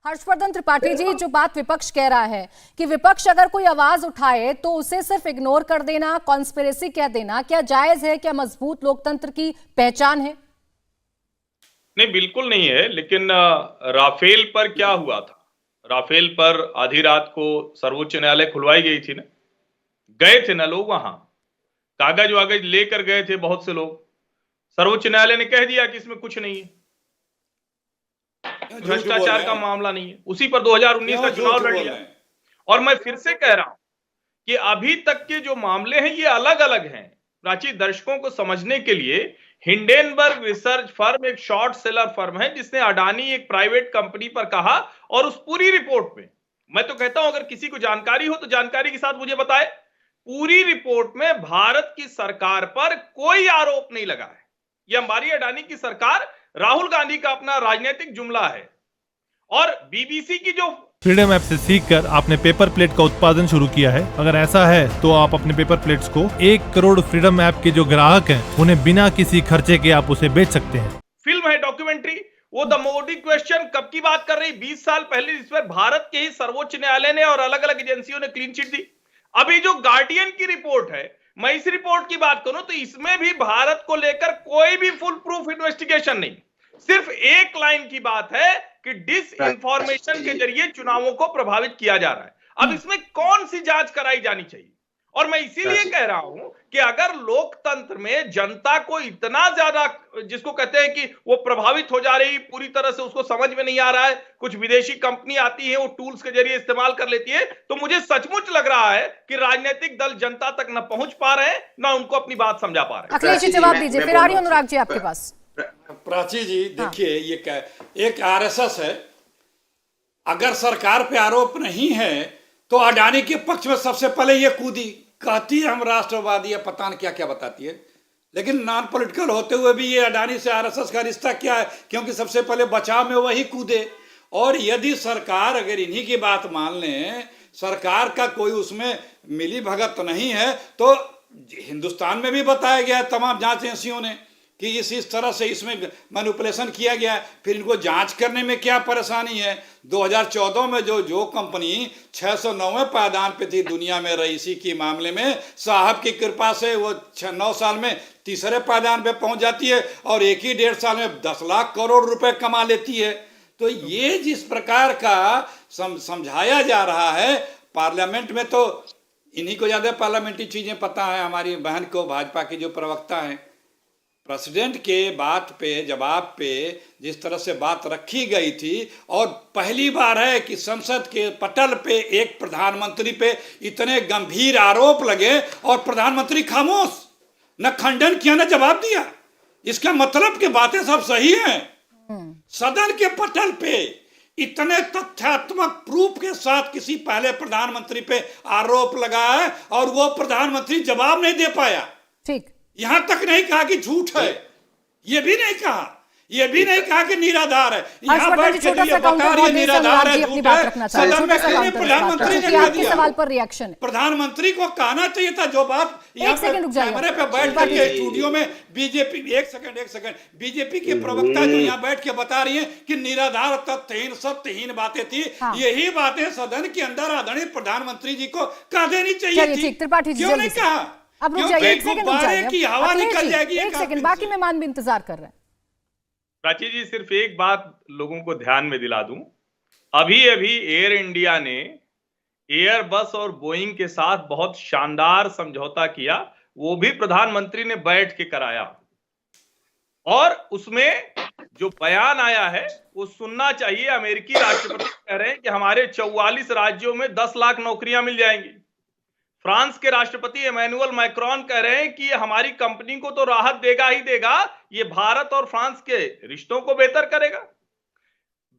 हर्षवर्धन त्रिपाठी जी, जो बात विपक्ष कह रहा है कि विपक्ष अगर कोई आवाज उठाए तो उसे सिर्फ इग्नोर कर देना, कॉन्स्पिरेसी कह देना, क्या जायज है? क्या मजबूत लोकतंत्र की पहचान है? नहीं, बिल्कुल नहीं है। लेकिन राफेल पर क्या हुआ था? राफेल पर आधी रात को सर्वोच्च न्यायालय खुलवाई गई थी ना, गए थे ना लोग वहां, कागज वागज लेकर गए थे बहुत से लोग। सर्वोच्च न्यायालय ने कह दिया कि इसमें कुछ नहीं है, भ्रष्टाचार का मामला नहीं है। उसी पर 2019 का चुनाव लड़ लिया। और मैं फिर से कह रहा हूं कि अभी तक के जो मामले हैं ये अलग अलग हैं। प्राची, दर्शकों को समझने के लिए, हिंडेनबर्ग रिसर्च फर्म एक शॉर्ट सेलर फर्म है जिसने अडानी एक प्राइवेट कंपनी पर कहा, और उस पूरी रिपोर्ट में मैं तो कहता हूं अगर किसी को जानकारी हो तो जानकारी के साथ मुझे बताए। पूरी रिपोर्ट में भारत की सरकार पर कोई आरोप नहीं लगा है। यह अंबानी अडानी की सरकार राहुल गांधी का अपना राजनीतिक जुमला है। और बीबीसी की जो फ्रीडम ऐप से सीखकर आपने पेपर प्लेट का उत्पादन शुरू किया है। अगर ऐसा है तो आप अपने पेपर प्लेट्स को 1 करोड़ फ्रीडम ऐप के जो ग्राहक हैं उन्हें बिना किसी खर्चे के आप उसे बेच सकते हैं। फिल्म है, डॉक्यूमेंट्री, वो द मोदी क्वेश्चन कब की बात कर रही? 20 साल पहले, जिस पर भारत के ही सर्वोच्च न्यायालय ने और अलग अलग एजेंसियों ने क्लीन चिट दी। अभी जो गार्डियन की रिपोर्ट है, मैं इस रिपोर्ट की बात करूं तो इसमें भी भारत को लेकर कोई भी फुल प्रूफ इन्वेस्टिगेशन नहीं। सिर्फ एक लाइन की बात है कि डिस इंफॉर्मेशन के जरिए चुनावों को प्रभावित किया जा रहा है। अब इसमें कौन सी जांच कराई जानी चाहिए? और मैं इसीलिए कह रहा हूं कि अगर लोकतंत्र में जनता को इतना ज्यादा, जिसको कहते हैं कि वो प्रभावित हो जा रही, पूरी तरह से उसको समझ में नहीं आ रहा है, कुछ विदेशी कंपनी आती है वो टूल्स के जरिए इस्तेमाल कर लेती है, तो मुझे सचमुच लग रहा है कि राजनीतिक दल जनता तक न पहुंच पा रहे हैं, न उनको अपनी बात समझा पा रहे हैं। अखिलेश जी जवाब दीजिए, फिर आ रही अनुराग जी आपके पास। प्राची जी देखिए, ये क्या, एक आरएसएस है। अगर सरकार पे आरोप नहीं है तो अडानी के पक्ष में सबसे पहले ये कूदी, कहती है हम राष्ट्रवादी है, पता नहीं क्या क्या बताती है। लेकिन नॉन पॉलिटिकल होते हुए भी ये अडानी से आरएसएस का रिश्ता क्या है? क्योंकि सबसे पहले बचाव में वही कूदे। और यदि सरकार अगर इन्हीं की बात मान लें, सरकार का कोई उसमें मिली भगत नहीं है, तो हिंदुस्तान में भी बताया गया है तमाम जांच एजेंसियों ने कि इस तरह से इसमें मैनिपुलेशन किया गया है। फिर इनको जांच करने में क्या परेशानी है? 2014 में जो कंपनी 609वें पायदान पे थी दुनिया में रईसी के मामले में, साहब की कृपा से वो 9 साल में तीसरे पायदान पे पहुंच जाती है और 1 ही 1.5 साल में 10 लाख करोड़ रुपए कमा लेती है। तो ये जिस प्रकार का समझाया जा रहा है पार्लियामेंट में, तो इन्हीं को ज्यादा पार्लियामेंट्री चीजें पता है। हमारी बहन को, भाजपा की जो प्रवक्ता है, प्रेसिडेंट के बात पे, जवाब पे जिस तरह से बात रखी गई थी, और पहली बार है कि संसद के पटल पे एक प्रधानमंत्री पे इतने गंभीर आरोप लगे और प्रधानमंत्री खामोश, न खंडन किया न जवाब दिया। इसका मतलब कि बातें सब सही हैं। सदन के पटल पे इतने तथ्यात्मक प्रूफ के साथ किसी पहले प्रधानमंत्री पे आरोप लगा है और वो प्रधानमंत्री जवाब नहीं दे पाया। ठीक, यहां तक नहीं कहा कि झूठ है, ये भी नहीं कहा, ये भी नहीं कहा कि निराधार है। यहां बैठ के ये बता रही है निराधार है, झूठ है। सदन में क्यों प्रधानमंत्री ने कह दिया? सवाल पर रिएक्शन प्रधानमंत्री को कहना चाहिए था जो बात यहाँ पे कैमरे पे बैठ करके स्टूडियो में बीजेपी, एक सेकंड, बीजेपी के प्रवक्ता जो यहाँ बैठ के बता रही है कि निराधार, तथ्यहीन, सत्यहीन बातें थी, यही बातें सदन के अंदर आदरणीय प्रधानमंत्री जी को कह देनी चाहिए थी। क्यों नहीं कहा? अब रुक जाइए, एक सेकंड रुक जाइए, की हवा निकल जाएगी। एक सेकंड, बाकी मेहमान भी इंतजार कर रहे हैं। प्राची जी, सिर्फ एक बात लोगों को ध्यान में दिला दूं, अभी अभी एयर इंडिया ने एयरबस और बोइंग के साथ बहुत शानदार समझौता किया, वो भी प्रधानमंत्री ने बैठ के कराया। और उसमें जो बयान आया है वो सुनना चाहिए। अमेरिकी राष्ट्रपति कह रहे हैं कि हमारे 44 राज्यों में 10 लाख नौकरियां मिल जाएंगी। फ्रांस के राष्ट्रपति इमैनुअल मैक्रोन कह रहे हैं कि हमारी कंपनी को तो राहत देगा ही देगा, ये भारत और फ्रांस के रिश्तों को बेहतर करेगा।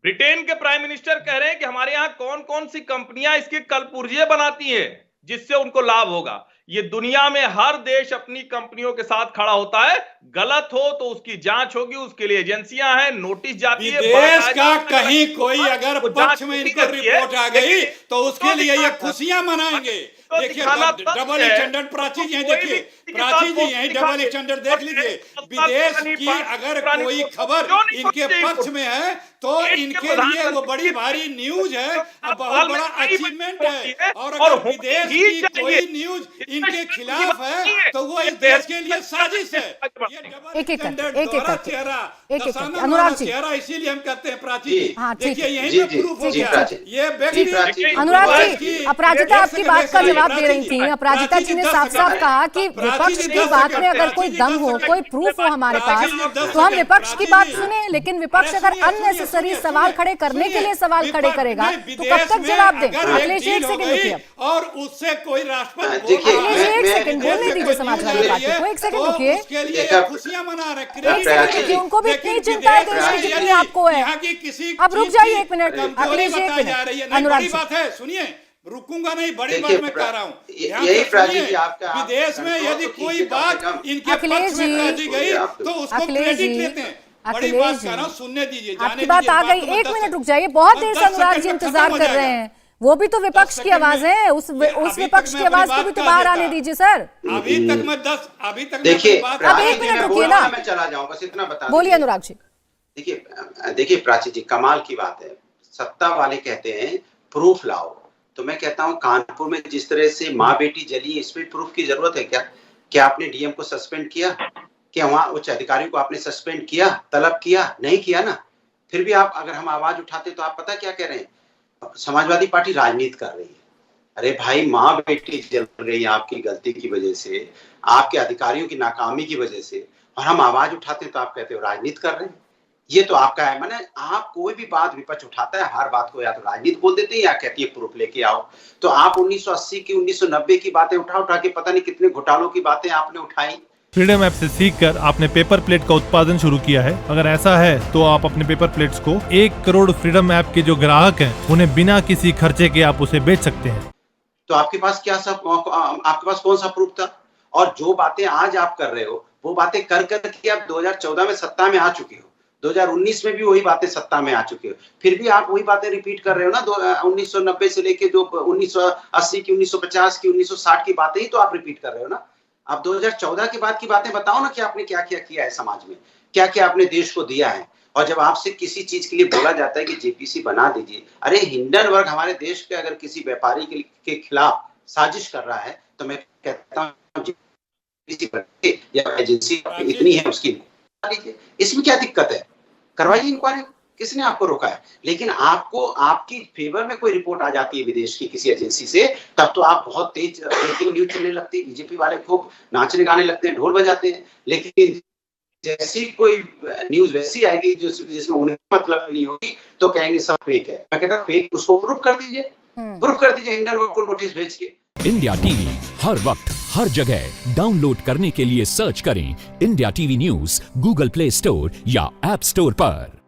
ब्रिटेन के प्राइम मिनिस्टर कह रहे हैं कि हमारे यहां कौन कौन सी कंपनियां इसके कलपुर्जे बनाती हैं जिससे उनको लाभ होगा। ये दुनिया में हर देश अपनी कंपनियों के साथ खड़ा होता है, गलत हो तो उसकी जांच होगी, उसके लिए एजेंसियां हैं, नोटिस जाती है। देश का कहीं कोई अगर पक्ष में इनको रिपोर्ट आ गई तो उसके लिए ये खुशियां मनाएंगे। देखिए डबल स्टैंडर्ड, प्राची जी देखिए, प्राची जी यही डबल स्टैंडर्ड देख लीजिए। विदेश की अगर कोई खबर इनके पक्ष में है तो इनके लिए वो बड़ी भारी न्यूज है, बहुत बड़ा अचीवमेंट है। और अगर विदेश की कोई न्यूज इनके खिलाफ है तो वो इस देश के लिए साजिश है। अनुराग जी, चेहरा इसीलिए हम कहते हैं प्राची जी, हाँ, ठीक देखिए है। यही पे प्रूफ हो गया। ये व्यक्ति अनुराग जी, अपराजिता आपकी बात का जवाब दे रही थी। अपराजिता जी ने साफ साफ कहा कि विपक्ष की बात में अगर कोई दम हो, कोई प्रूफ हो हमारे पास, तो हम विपक्ष की बात सुने। लेकिन विपक्ष अगर अननेसेसरी सवाल खड़े करने के लिए सवाल खड़े करेगा तो कब तक जवाब दें? अखिलेश एक सेकंड रुकिए, और उससे कोई राष्ट्रपति अखिलेश एक सेकंड बोलने दीजिए समाजवादी पार्टी को, एक सेकंड रुकिए, खुशियां मना रहे, एक सेकंड रुकिए। उनको भी इतनी चिंता है देश की जितनी आपको है। अब रुक जाइए एक मिनट, अखिलेश एक मिनट। अनुराग जी, बात है, सुनिए, रुकूंगा नहीं, बड़ी बात मैं कह रहा हूँ। यही प्राची जी आपका विदेश में यदि कोई बात इनके पक्ष में प्राची गई तो उसको क्रेडिट लेते हैं। बड़ी बात कर रहा हूँ, सुनने दीजिए, आपकी बात आ गई। एक मिनट रुक जाइए, बहुत देर से अनुराग जी इंतजार कर रहे हैं। वो भी तो विपक्ष की आवाज है, उस विपक्ष की आवाज को भी तो बाहर आने दीजिए सर। अभी तक मैं देखिए, अब एक मिनट रुकिए ना, मैं चला जाऊं, बस इतना बता बोलिए अनुराग जी। देखिए प्राची जी, कमाल की बात है। सत्ता वाले कहते हैं प्रूफ लाओ, तो मैं कहता हूं कानपुर में जिस तरह से माँ बेटी जली, इसमें प्रूफ की जरूरत है क्या? क्या आपने डीएम को सस्पेंड किया? क्या वहां उच्च अधिकारी को आपने सस्पेंड किया, तलब किया? नहीं किया ना। फिर भी आप, अगर हम आवाज उठाते तो आप पता क्या कह रहे हैं? समाजवादी पार्टी राजनीति कर रही है। अरे भाई, माँ बेटी जल रही है आपकी गलती की वजह से, आपके अधिकारियों की नाकामी की वजह से, और हम आवाज उठाते हैं तो आप कहते हो राजनीति कर रहे हैं। ये तो आपका है, माने आप कोई भी बात विपक्ष उठाता है, हर बात को या तो राजनीति बोल देते हैं या कहती है प्रूफ लेके आओ। तो आप 1980 की 1990 की बातें उठा के पता नहीं कितने घोटालों की बातें आपने उठाई। फ्रीडम ऐप से सीखकर आपने पेपर प्लेट का उत्पादन शुरू किया है। अगर ऐसा है तो आप अपने पेपर प्लेट्स को 1 करोड़ फ्रीडम ऐप के जो ग्राहक हैं उन्हें बिना किसी खर्चे के आप उसे बेच सकते हैं। तो आपके पास आपके पास कौन सा प्रूफ था? और जो बातें आज आप कर रहे हो वो बातें कर के आप 2014 में सत्ता में आ चुके हो, 2019 में भी वही बातें सत्ता में आ चुके हो, फिर भी आप वही बातें रिपीट कर रहे हो ना। 1990 से लेके जो 1980 की, 1950 की, 1960 की बातें ही तो आप रिपीट कर रहे हो ना। आप 2014 के बाद की बातें बताओ ना कि आपने क्या क्या किया है समाज में, क्या क्या आपने देश को दिया है। और जब आपसे किसी चीज के लिए बोला जाता है कि जेपीसी बना दीजिए, अरे हिंडनबर्ग हमारे देश के अगर किसी व्यापारी के खिलाफ साजिश कर रहा है तो मैं कहता हूँ या एजेंसी इतनी है उसकी, इसमें क्या दिक्कत है? करवाइए इंक्वायरी, किसने आपको रोका है? लेकिन आपको आपकी फेवर में कोई रिपोर्ट आ जाती है विदेश की किसी एजेंसी से, तब तो आप बहुत तेज ब्रेकिंग न्यूज चलने लगती है, बीजेपी वाले खूब नाचने गाने लगते हैं, ढोल बजाते हैं। लेकिन जैसी कोई न्यूज वैसी आएगी जिसमें उन्हें मतलब नहीं होगी तो कहेंगे सब फेक है। मैं कहता हूं फेक, उसको प्रूफ कर दीजिए, हिंडनबर्ग को नोटिस भेज के। इंडिया टीवी हर वक्त हर जगह डाउनलोड करने के लिए सर्च करें India TV news Google play store या ऐप स्टोर पर।